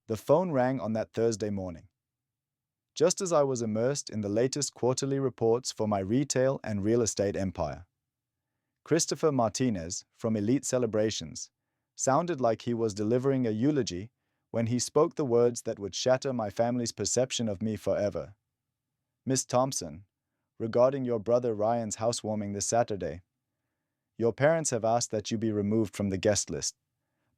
The phone rang on that Thursday morning. Just as I was immersed in the latest quarterly reports for my retail and real estate empire. Christopher Martinez, from Elite Celebrations, sounded like he was delivering a eulogy when he spoke the words that would shatter my family's perception of me forever. Miss Thompson, regarding your brother Ryan's housewarming this Saturday, your parents have asked that you be removed from the guest list,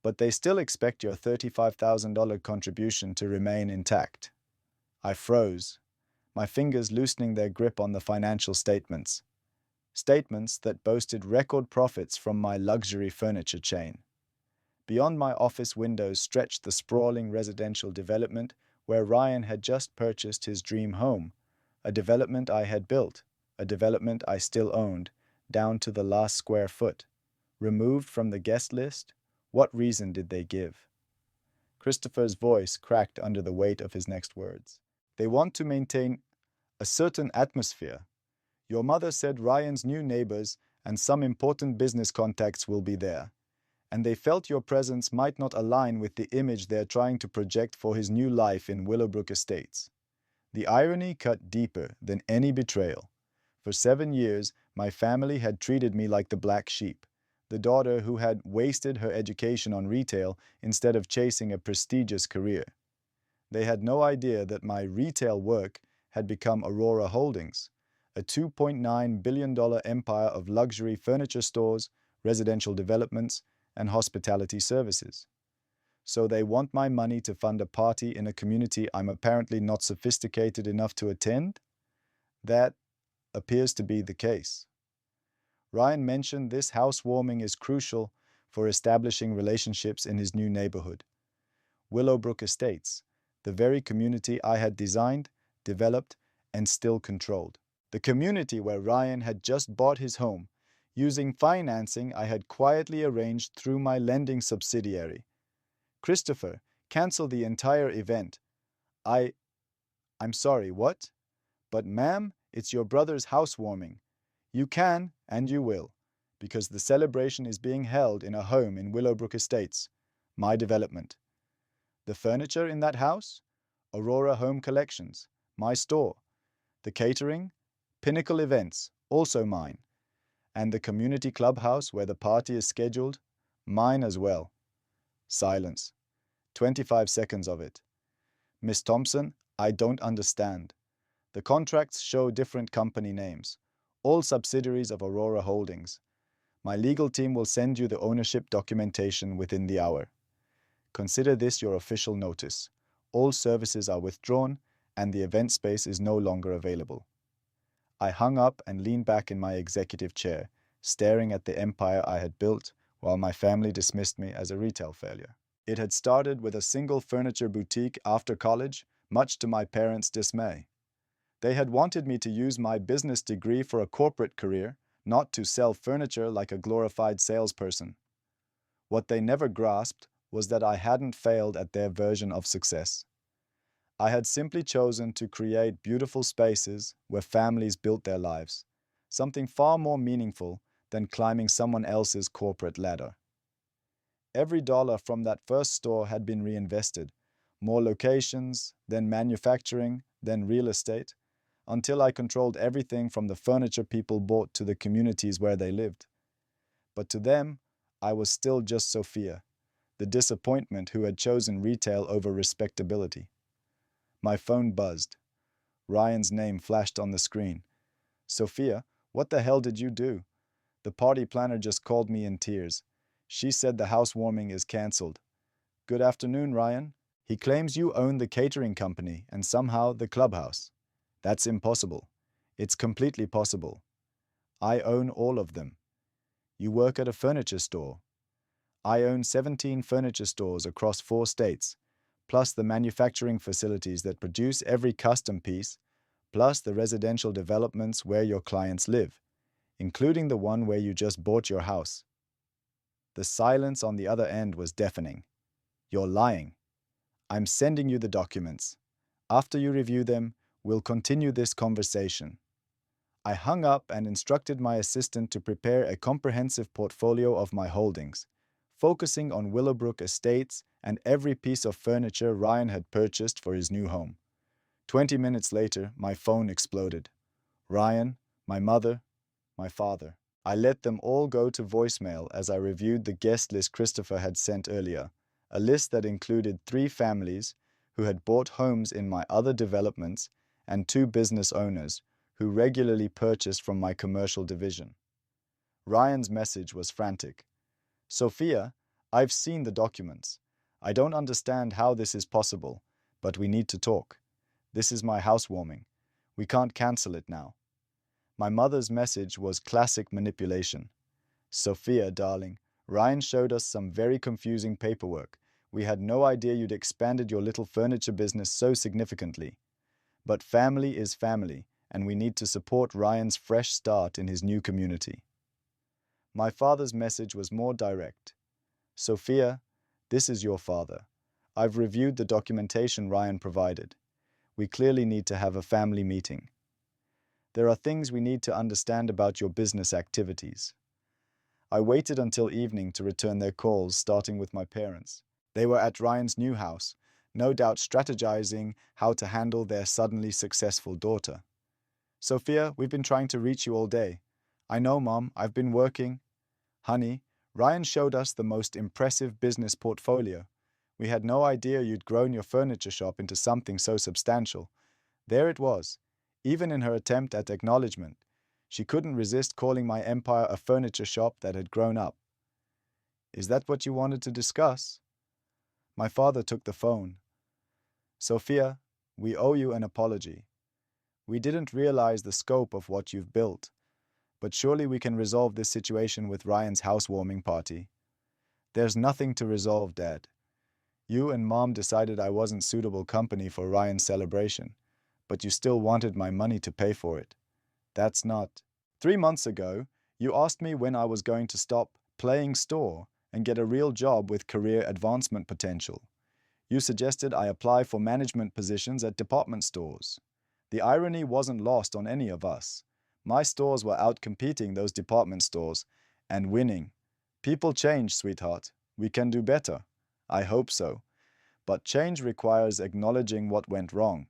but they still expect your $35,000 contribution to remain intact. I froze, my fingers loosening their grip on the financial statements. Statements that boasted record profits from my luxury furniture chain. Beyond my office windows stretched the sprawling residential development where Ryan had just purchased his dream home, a development I had built, a development I still owned, down to the last square foot. Removed from the guest list? What reason did they give? Christopher's voice cracked under the weight of his next words. They want to maintain a certain atmosphere. Your mother said Ryan's new neighbors and some important business contacts will be there, and they felt your presence might not align with the image they're trying to project for his new life in Willowbrook Estates. The irony cut deeper than any betrayal. For 7 years, my family had treated me like the black sheep, the daughter who had wasted her education on retail instead of chasing a prestigious career. They had no idea that my retail work had become Aurora Holdings, a $2.9 billion empire of luxury furniture stores, residential developments, and hospitality services. So they want my money to fund a party in a community I'm apparently not sophisticated enough to attend? That appears to be the case. Ryan mentioned this housewarming is crucial for establishing relationships in his new neighborhood. Willowbrook Estates, the very community I had designed, developed, and still controlled. The community where Ryan had just bought his home, using financing I had quietly arranged through my lending subsidiary. Christopher, cancel the entire event. I'm sorry, what? But ma'am, it's your brother's housewarming. You can, and you will, because the celebration is being held in a home in Willowbrook Estates, my development. The furniture in that house? Aurora Home Collections, my store. The catering? Pinnacle Events, also mine. And the community clubhouse where the party is scheduled? Mine as well. Silence. 25 seconds of it. Miss Thompson, I don't understand. The contracts show different company names, all subsidiaries of Aurora Holdings. My legal team will send you the ownership documentation within the hour. Consider this your official notice. All services are withdrawn, and the event space is no longer available. I hung up and leaned back in my executive chair, staring at the empire I had built while my family dismissed me as a retail failure. It had started with a single furniture boutique after college, much to my parents' dismay. They had wanted me to use my business degree for a corporate career, not to sell furniture like a glorified salesperson. What they never grasped was that I hadn't failed at their version of success. I had simply chosen to create beautiful spaces where families built their lives, something far more meaningful than climbing someone else's corporate ladder. Every dollar from that first store had been reinvested, more locations, then manufacturing, then real estate, until I controlled everything from the furniture people bought to the communities where they lived. But to them, I was still just Sophia, the disappointment who had chosen retail over respectability. My phone buzzed. Ryan's name flashed on the screen. Sophia, what the hell did you do? The party planner just called me in tears. She said the housewarming is cancelled. Good afternoon, Ryan. He claims you own the catering company and somehow the clubhouse. That's impossible. It's completely possible. I own all of them. You work at a furniture store. I own 17 furniture stores across 4 states, plus the manufacturing facilities that produce every custom piece, plus the residential developments where your clients live, including the one where you just bought your house. The silence on the other end was deafening. You're lying. I'm sending you the documents. After you review them, we'll continue this conversation. I hung up and instructed my assistant to prepare a comprehensive portfolio of my holdings, focusing on Willowbrook Estates and every piece of furniture Ryan had purchased for his new home. 20 minutes later, my phone exploded. Ryan, my mother, my father. I let them all go to voicemail as I reviewed the guest list Christopher had sent earlier, a list that included 3 families who had bought homes in my other developments and 2 business owners who regularly purchased from my commercial division. Ryan's message was frantic. Sophia, I've seen the documents. I don't understand how this is possible, but we need to talk. This is my housewarming. We can't cancel it now. My mother's message was classic manipulation. Sophia, darling, Ryan showed us some very confusing paperwork. We had no idea you'd expanded your little furniture business so significantly. But family is family, and we need to support Ryan's fresh start in his new community. My father's message was more direct. Sophia, this is your father. I've reviewed the documentation Ryan provided. We clearly need to have a family meeting. There are things we need to understand about your business activities. I waited until evening to return their calls, starting with my parents. They were at Ryan's new house, no doubt strategizing how to handle their suddenly successful daughter. Sophia, we've been trying to reach you all day. I know, Mom, I've been working. Honey, Ryan showed us the most impressive business portfolio. We had no idea you'd grown your furniture shop into something so substantial. There it was. Even in her attempt at acknowledgement, she couldn't resist calling my empire a furniture shop that had grown up. Is that what you wanted to discuss? My father took the phone. Sophia, we owe you an apology. We didn't realize the scope of what you've built, but surely we can resolve this situation with Ryan's housewarming party. There's nothing to resolve, Dad. You and Mom decided I wasn't suitable company for Ryan's celebration, but you still wanted my money to pay for it. That's not. 3 months ago, you asked me when I was going to stop playing store and get a real job with career advancement potential. You suggested I apply for management positions at department stores. The irony wasn't lost on any of us. My stores were out competing those department stores and winning. People change, sweetheart. We can do better. I hope so. But change requires acknowledging what went wrong.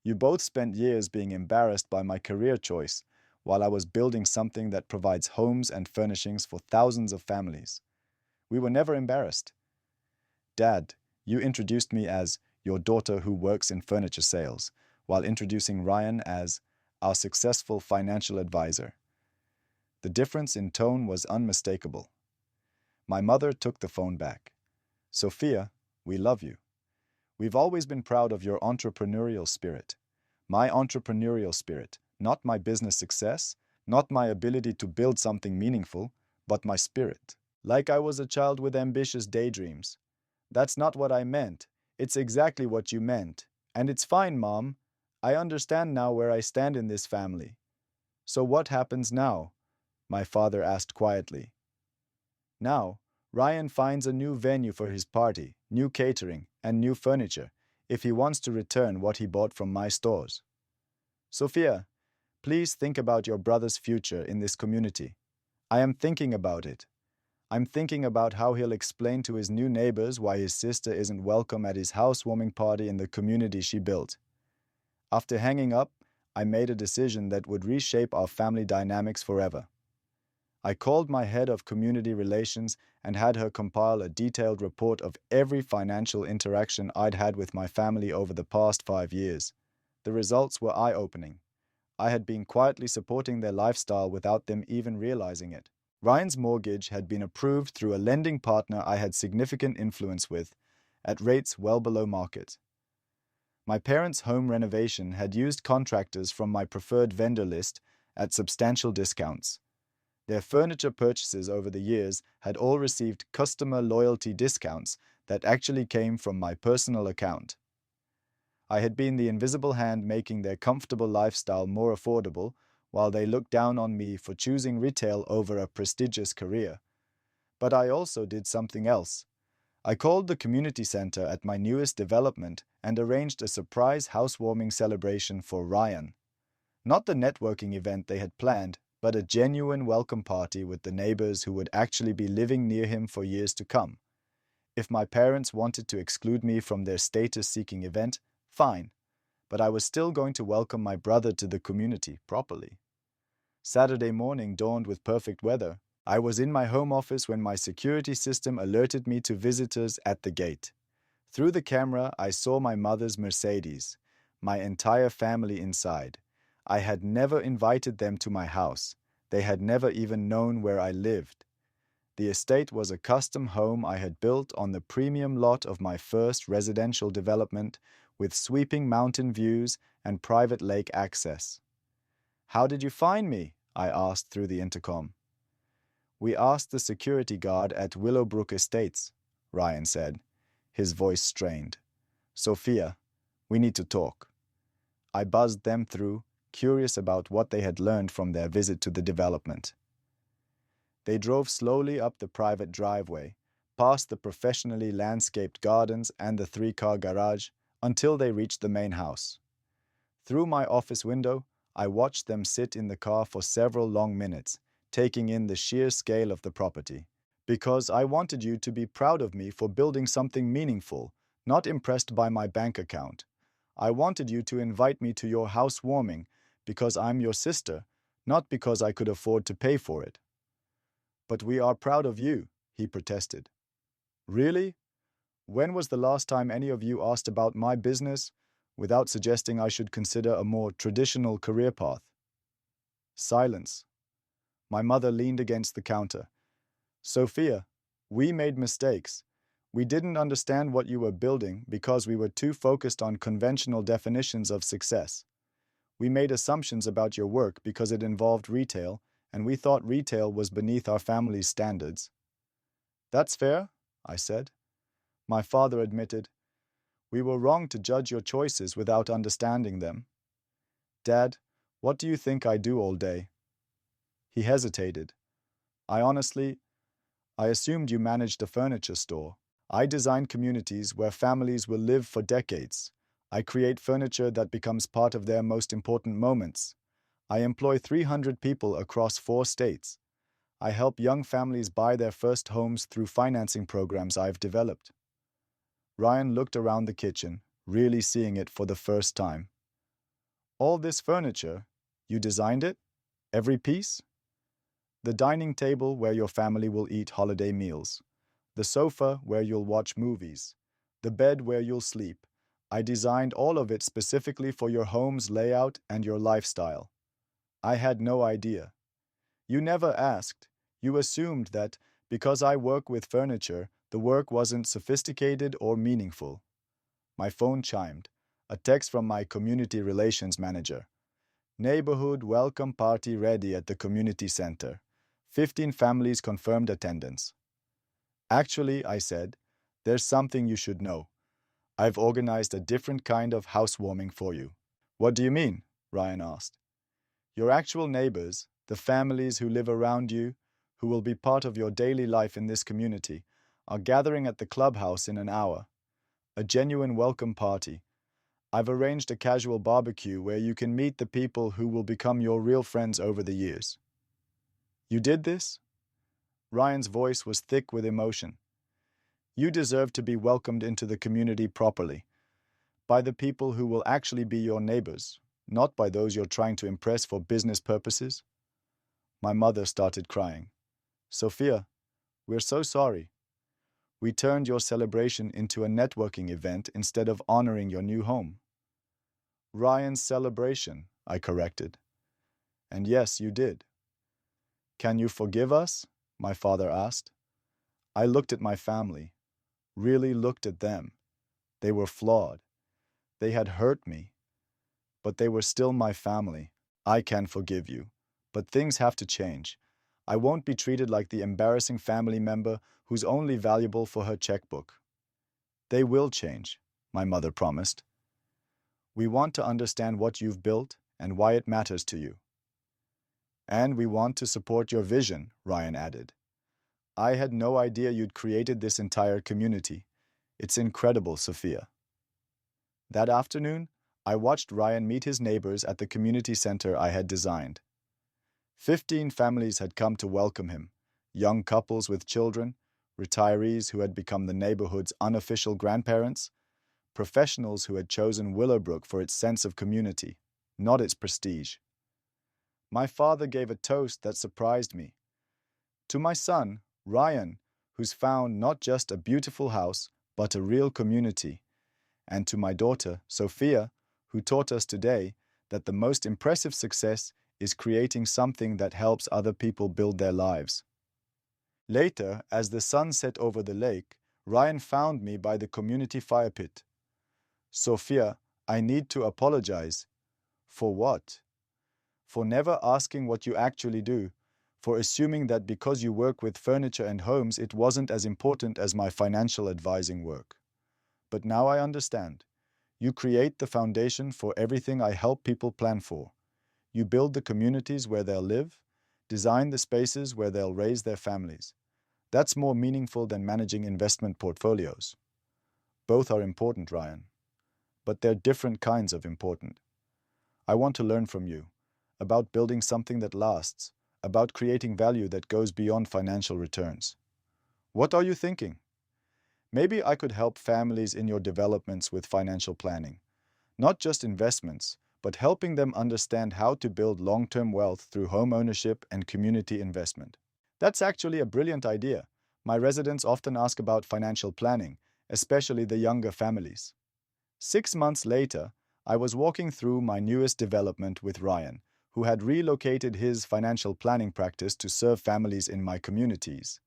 You both spent years being embarrassed by my career choice, while I was building something that provides homes and furnishings for thousands of families. We were never embarrassed. Dad, you introduced me as your daughter who works in furniture sales, while introducing Ryan as our successful financial advisor. The difference in tone was unmistakable. My mother took the phone back. Sophia, we love you. We've always been proud of your entrepreneurial spirit. My entrepreneurial spirit, not my business success, not my ability to build something meaningful, but my spirit. Like I was a child with ambitious daydreams. That's not what I meant. It's exactly what you meant. And it's fine, Mom. I understand now where I stand in this family. So what happens now? My father asked quietly. Now, Ryan finds a new venue for his party, new catering, and new furniture, if he wants to return what he bought from my stores. Sophia, please think about your brother's future in this community. I am thinking about it. I'm thinking about how he'll explain to his new neighbors why his sister isn't welcome at his housewarming party in the community she built. After hanging up, I made a decision that would reshape our family dynamics forever. I called my head of community relations and had her compile a detailed report of every financial interaction I'd had with my family over the past 5 years. The results were eye-opening. I had been quietly supporting their lifestyle without them even realizing it. Ryan's mortgage had been approved through a lending partner I had significant influence with, at rates well below market. My parents' home renovation had used contractors from my preferred vendor list at substantial discounts. Their furniture purchases over the years had all received customer loyalty discounts that actually came from my personal account. I had been the invisible hand making their comfortable lifestyle more affordable, while they looked down on me for choosing retail over a prestigious career. But I also did something else. I called the community center at my newest development and arranged a surprise housewarming celebration for Ryan. Not the networking event they had planned, but a genuine welcome party with the neighbors who would actually be living near him for years to come. If my parents wanted to exclude me from their status-seeking event, fine, but I was still going to welcome my brother to the community properly. Saturday morning dawned with perfect weather. I was in my home office when my security system alerted me to visitors at the gate. Through the camera, I saw my mother's Mercedes, my entire family inside. I had never invited them to my house. They had never even known where I lived. The estate was a custom home I had built on the premium lot of my first residential development, with sweeping mountain views and private lake access. "How did you find me?" I asked through the intercom. "We asked the security guard at Willowbrook Estates," Ryan said, his voice strained. "Sophia, we need to talk." I buzzed them through, curious about what they had learned from their visit to the development. They drove slowly up the private driveway, past the professionally landscaped gardens and the three-car garage, until they reached the main house. Through my office window, I watched them sit in the car for several long minutes, taking in the sheer scale of the property. "Because I wanted you to be proud of me for building something meaningful, not impressed by my bank account. I wanted you to invite me to your housewarming because I'm your sister, not because I could afford to pay for it." "But we are proud of you," he protested. "Really? When was the last time any of you asked about my business without suggesting I should consider a more traditional career path?" Silence. My mother leaned against the counter. "Sophia, we made mistakes. We didn't understand what you were building because we were too focused on conventional definitions of success. We made assumptions about your work because it involved retail, and we thought retail was beneath our family's standards." "That's fair," I said. My father admitted, "We were wrong to judge your choices without understanding them." "Dad, what do you think I do all day?" He hesitated. I assumed you managed a furniture store. I design communities where families will live for decades. I create furniture that becomes part of their most important moments. I employ 300 people across 4 states. I help young families buy their first homes through financing programs I've developed. Ryan looked around the kitchen, really seeing it for the first time. "All this furniture, you designed it? Every piece?" "The dining table where your family will eat holiday meals. The sofa where you'll watch movies. The bed where you'll sleep. I designed all of it specifically for your home's layout and your lifestyle." I had no idea. "You never asked. You assumed that, because I work with furniture, the work wasn't sophisticated or meaningful." My phone chimed, a text from my community relations manager. "Neighborhood welcome party ready at the community center. 15 families confirmed attendance." "Actually," I said, "there's something you should know. I've organized a different kind of housewarming for you." "What do you mean?" Ryan asked. "Your actual neighbors, the families who live around you, who will be part of your daily life in this community, are gathering at the clubhouse in an hour. A genuine welcome party. I've arranged a casual barbecue where you can meet the people who will become your real friends over the years." "You did this?" Ryan's voice was thick with emotion. "You deserve to be welcomed into the community properly, by the people who will actually be your neighbors, not by those you're trying to impress for business purposes." My mother started crying. "Sophia, we're so sorry. We turned your celebration into a networking event instead of honoring your new home." "Ryan's celebration," I corrected. "And yes, you did." "Can you forgive us?" my father asked. I looked at my family, really looked at them. They were flawed. They had hurt me. But they were still my family. "I can forgive you. But things have to change. I won't be treated like the embarrassing family member who's only valuable for her checkbook." "They will change," my mother promised. "We want to understand what you've built and why it matters to you." "And we want to support your vision," Ryan added. "I had no idea you'd created this entire community. It's incredible, Sophia." That afternoon, I watched Ryan meet his neighbors at the community center I had designed. 15 families had come to welcome him, young couples with children, retirees who had become the neighborhood's unofficial grandparents, professionals who had chosen Willowbrook for its sense of community, not its prestige. My father gave a toast that surprised me. To my son, Ryan, who's found not just a beautiful house, but a real community, and to my daughter, Sophia, who taught us today that the most impressive success is creating something that helps other people build their lives. Later, as the sun set over the lake, Ryan found me by the community fire pit. Sophia, I need to apologize. For what? For never asking what you actually do, for assuming that because you work with furniture and homes, it wasn't as important as my financial advising work. But now I understand. You create the foundation for everything I help people plan for. You build the communities where they'll live, design the spaces where they'll raise their families. That's more meaningful than managing investment portfolios. Both are important, Ryan, but they're different kinds of important. I want to learn from you about building something that lasts, about creating value that goes beyond financial returns. What are you thinking? Maybe I could help families in your developments with financial planning, not just investments, but helping them understand how to build long-term wealth through home ownership and community investment. That's actually a brilliant idea. My residents often ask about financial planning, especially the younger families. 6 months later, I was walking through my newest development with Ryan, who had relocated his financial planning practice to serve families in my communities.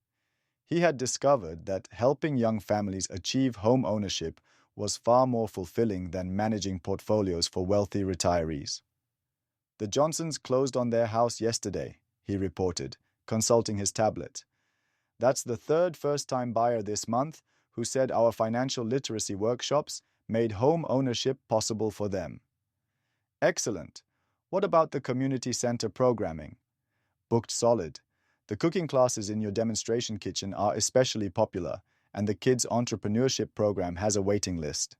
He had discovered that helping young families achieve home ownership was far more fulfilling than managing portfolios for wealthy retirees. The Johnsons closed on their house yesterday, he reported, consulting his tablet. That's the third first-time buyer this month who said our financial literacy workshops made home ownership possible for them. Excellent. What about the community center programming? Booked solid. The cooking classes in your demonstration kitchen are especially popular, and the kids' entrepreneurship program has a waiting list.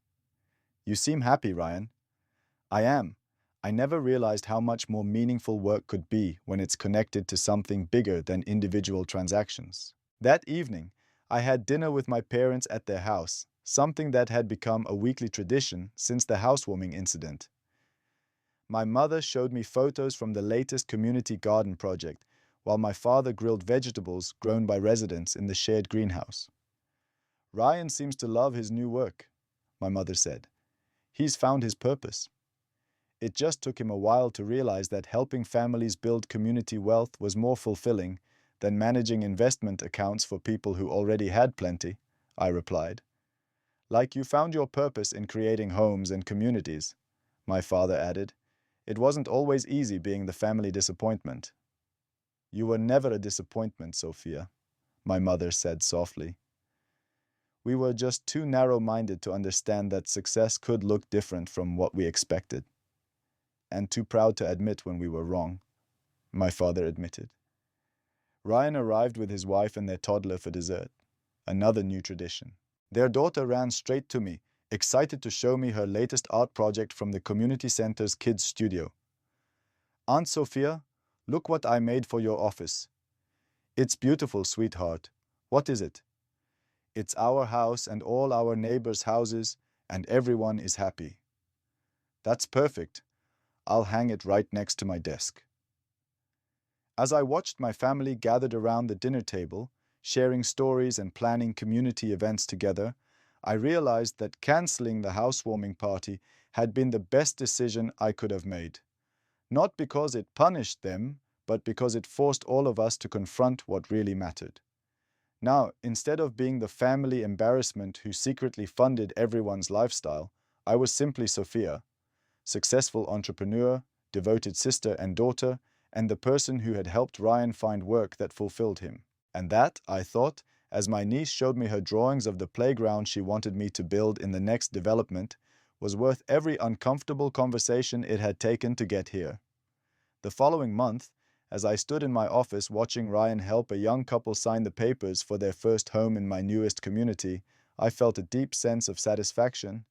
You seem happy, Ryan. I am. I never realized how much more meaningful work could be when it's connected to something bigger than individual transactions. That evening, I had dinner with my parents at their house, something that had become a weekly tradition since the housewarming incident. My mother showed me photos from the latest community garden project, while my father grilled vegetables grown by residents in the shared greenhouse. Ryan seems to love his new work, my mother said. He's found his purpose. It just took him a while to realize that helping families build community wealth was more fulfilling than managing investment accounts for people who already had plenty, I replied. Like you found your purpose in creating homes and communities, my father added. It wasn't always easy being the family disappointment. You were never a disappointment, Sophia, my mother said softly. We were just too narrow-minded to understand that success could look different from what we expected. And too proud to admit when we were wrong, my father admitted. Ryan arrived with his wife and their toddler for dessert, another new tradition. Their daughter ran straight to me, excited to show me her latest art project from the community center's kids' studio. Aunt Sophia, look what I made for your office. It's beautiful, sweetheart. What is it? It's our house and all our neighbors' houses, and everyone is happy. That's perfect. I'll hang it right next to my desk. As I watched my family gathered around the dinner table, sharing stories and planning community events together, I realized that canceling the housewarming party had been the best decision I could have made. Not because it punished them, but because it forced all of us to confront what really mattered. Now, instead of being the family embarrassment who secretly funded everyone's lifestyle, I was simply Sophia, successful entrepreneur, devoted sister and daughter, and the person who had helped Ryan find work that fulfilled him. And that, I thought, as my niece showed me her drawings of the playground she wanted me to build in the next development, was worth every uncomfortable conversation it had taken to get here. The following month, as I stood in my office watching Ryan help a young couple sign the papers for their first home in my newest community, I felt a deep sense of satisfaction,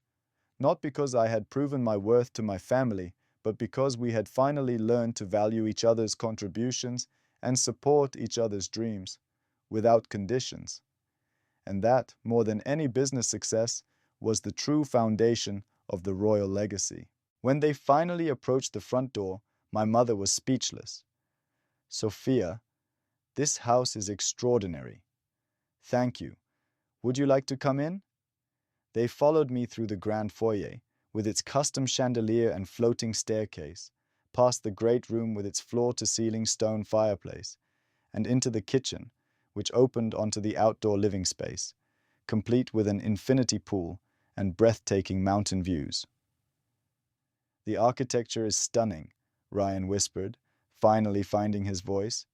not because I had proven my worth to my family, but because we had finally learned to value each other's contributions and support each other's dreams, without conditions. And that, more than any business success, was the true foundation of the royal legacy. When they finally approached the front door, my mother was speechless. "Sophia, this house is extraordinary. Thank you. Would you like to come in?" They followed me through the grand foyer, with its custom chandelier and floating staircase, past the great room with its floor-to-ceiling stone fireplace, and into the kitchen, which opened onto the outdoor living space, complete with an infinity pool and breathtaking mountain views. "The architecture is stunning," Ryan whispered, finally finding his voice.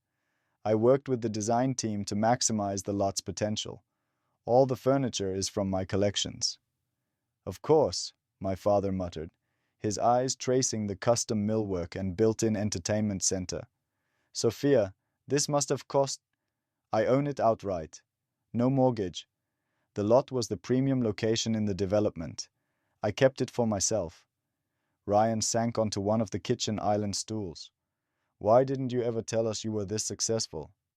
"I worked with the design team to maximize the lot's potential. All the furniture is from my collections." "Of course," my father muttered, his eyes tracing the custom millwork and built-in entertainment center. "Sophia, this must have cost—" "I own it outright. No mortgage. The lot was the premium location in the development. I kept it for myself." Ryan sank onto one of the kitchen island stools. "Why didn't you ever tell us you were this successful?"